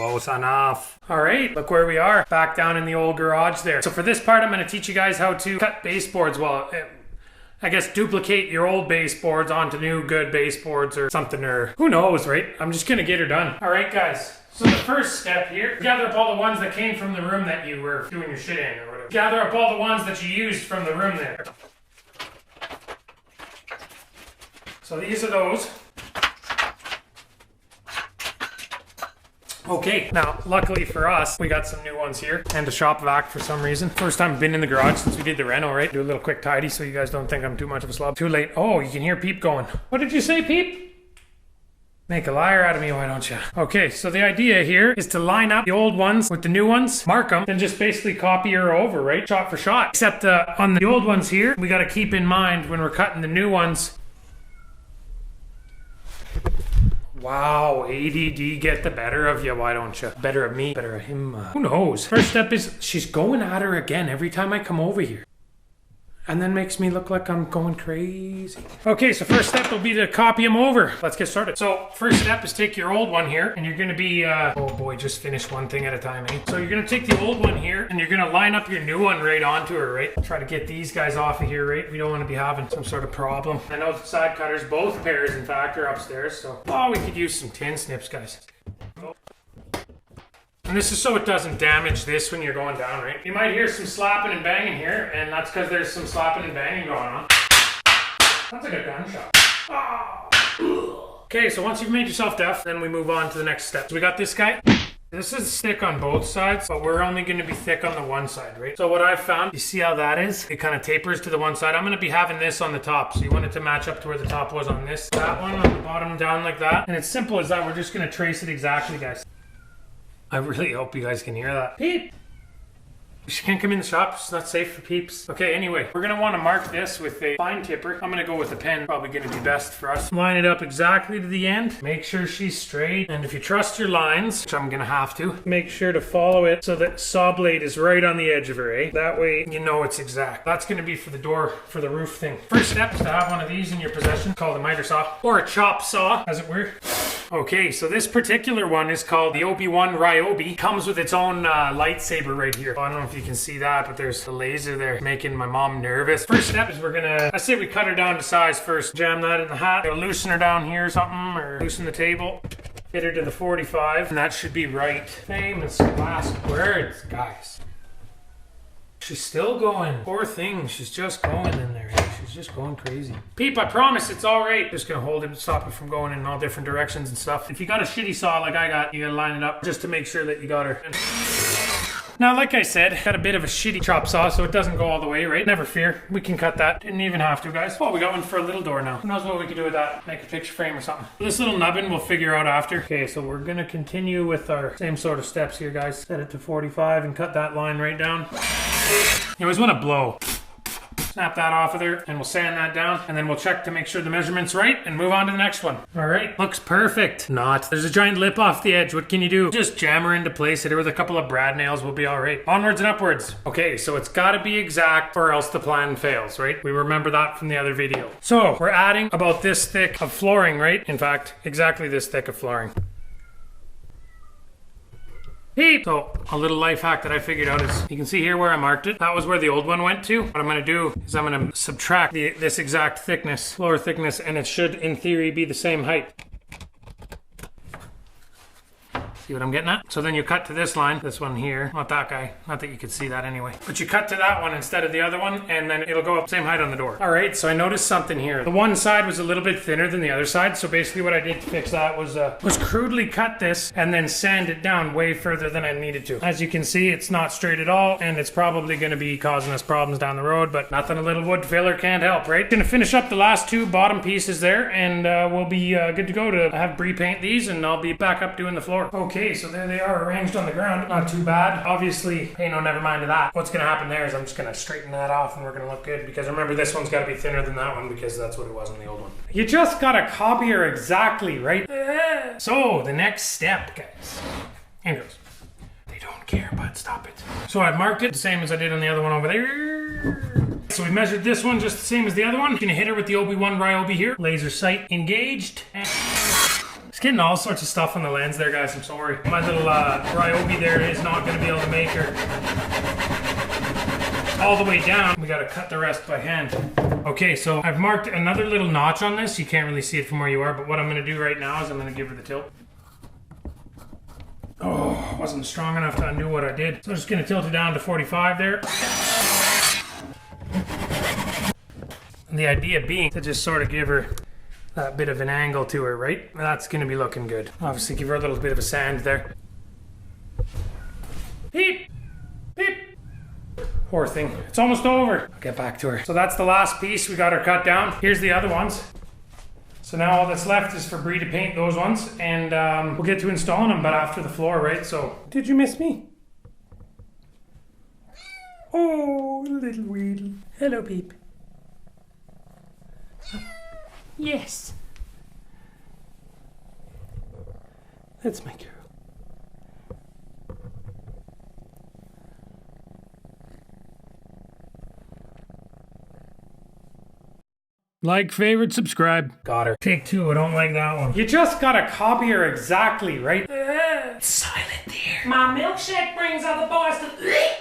close enough. All right, look where we are, back down in the old garage there. So for this part, I'm gonna teach you guys how to cut baseboards. Well, I guess duplicate your old baseboards onto new good baseboards or something, or who knows, right? I'm just gonna get her done. All right, guys. So the first step here, gather up all the ones that came from the room that you were doing your shit in or whatever. Gather up all the ones that you used from the room there. So these are those. Okay, now luckily for us, we got some new ones here and a shop vac for some reason. First time I've been in the garage since we did the reno, right? Do a little quick tidy so you guys don't think I'm too much of a slob. Too late. Oh, you can hear Peep going. What did you say, Peep? Make a liar out of me, why don't you? Okay, so the idea here is to line up the old ones with the new ones, mark them, and just basically copy her over, right? Shot for shot. Except on the old ones here, we gotta keep in mind when we're cutting the new ones. Wow, ADD get the better of you, why don't you? Better of me, better of him. Who knows? First step is she's going at her again every time I come over here. And then makes me look like I'm going crazy. Okay, so first step will be to copy them over. Let's get started. So first step is take your old one here and you're gonna be, oh boy, just finish one thing at a time, eh? So you're gonna take the old one here and you're gonna line up your new one right onto her, right? Try to get these guys off of here, right? We don't wanna be having some sort of problem. I know the side cutters, both pairs in fact, are upstairs, so, oh, we could use some tin snips, guys. And this is so it doesn't damage this when you're going down, right? You might hear some slapping and banging here, and that's because there's some slapping and banging going on. That's like a gunshot. Oh. Okay, so once you've made yourself deaf, then we move on to the next step. So we got this guy. This is thick on both sides, but we're only going to be thick on the one side, right? So what I've found, you see how that is? It kind of tapers to the one side. I'm going to be having this on the top, so you want it to match up to where the top was on this. That one on the bottom down like that. And it's simple as that. We're just going to trace it exactly, guys. I really hope you guys can hear that. Peep! She can't come in the shop, it's not safe for peeps. Okay, anyway, we're gonna wanna mark this with a fine tipper. I'm gonna go with a pen, probably gonna be best for us. Line it up exactly to the end. Make sure she's straight. And if you trust your lines, which I'm gonna have to, make sure to follow it so that saw blade is right on the edge of her, eh? That way you know it's exact. That's gonna be for the door, for the roof thing. First step is to have one of these in your possession, called a Mitre Saw, or a chop saw, as it were. Okay, so this particular one is called the Obi-Wan Ryobi. Comes with its own lightsaber right here. I don't know if you can see that, but there's a laser there making my mom nervous. First step is we're gonna, I say we cut her down to size first. Jam that in the hat. We'll loosen her down here or something, or loosen the table. Hit her to the 45, and that should be right. Famous last words, guys. She's still going. Poor thing, she's just going in there. She's just going crazy. Peep, I promise it's all right. Just gonna hold it, stop it from going in all different directions and stuff. If you got a shitty saw like I got, you gotta line it up just to make sure that you got her. Now, like I said, got a bit of a shitty chop saw, so it doesn't go all the way, right? Never fear, we can cut that. Didn't even have to, guys. Oh, we got one for a little door now. Who knows what we could do with that? Make a picture frame or something. This little nubbin we'll figure out after. Okay, so we're gonna continue with our same sort of steps here, guys. Set it to 45 and cut that line right down. You always want to blow. Snap that off of there and we'll sand that down and then we'll check to make sure the measurement's right and move on to the next one. All right, looks perfect. Not. There's a giant lip off the edge. What can you do? Just jam her into place, hit her with a couple of brad nails, we'll be all right. Onwards and upwards. Okay, so it's got to be exact or else the plan fails, right? We remember that from the other video. So we're adding about this thick of flooring, right? In fact, exactly this thick of flooring. So a little life hack that I figured out is, you can see here where I marked it. That was where the old one went to. What I'm going to do is I'm going to subtract this exact thickness, floor thickness, and it should in theory be the same height. See what I'm getting at? So then you cut to this line, this one here, not that guy, not that you could see that anyway. But you cut to that one instead of the other one, and then it'll go up same height on the door. All right, so I noticed something here. The one side was a little bit thinner than the other side, so basically what I did to fix that was crudely cut this and then sand it down way further than I needed to. As you can see, it's not straight at all, and it's probably gonna be causing us problems down the road, but nothing a little wood filler can't help, right? Gonna finish up the last two bottom pieces there, and we'll be good to go to have Bree paint these, and I'll be back up doing the floor. Okay, so there they are arranged on the ground. Not too bad. Obviously, hey, no, never mind to that. What's gonna happen there is I'm just gonna straighten that off and we're gonna look good, because remember this one's gotta be thinner than that one because that's what it was in the old one. You just gotta copy her exactly, right? So, the next step, guys. Here goes. They don't care, but stop it. So I've marked it the same as I did on the other one over there. So we measured this one just the same as the other one. Gonna hit her with the Obi-Wan Ryobi here. Laser sight engaged. And getting all sorts of stuff on the lens there, guys. I'm sorry. My little Ryobi there is not going to be able to make her all the way down. We got to cut the rest by hand. Okay, so I've marked another little notch on this. You can't really see it from where you are, but what I'm going to do right now is I'm going to give her the tilt. Oh, wasn't strong enough to undo what I did. So I'm just going to tilt it down to 45 there. And the idea being to just sort of give her that bit of an angle to her, right? That's going to be looking good. Obviously give her a little bit of a sand there. Beep! Beep! Poor thing. It's almost over. I'll get back to her. So that's the last piece. We got her cut down. Here's the other ones. So now all that's left is for Bree to paint those ones, and we'll get to installing them, but after the floor, right? So, did you miss me? Oh, little Weedle. Hello, Peep. Yes. That's my girl. Like, favorite, subscribe. Got her. Take two, I don't like that one. You just gotta copy her exactly, right? Silent there. My milkshake brings out the boys to...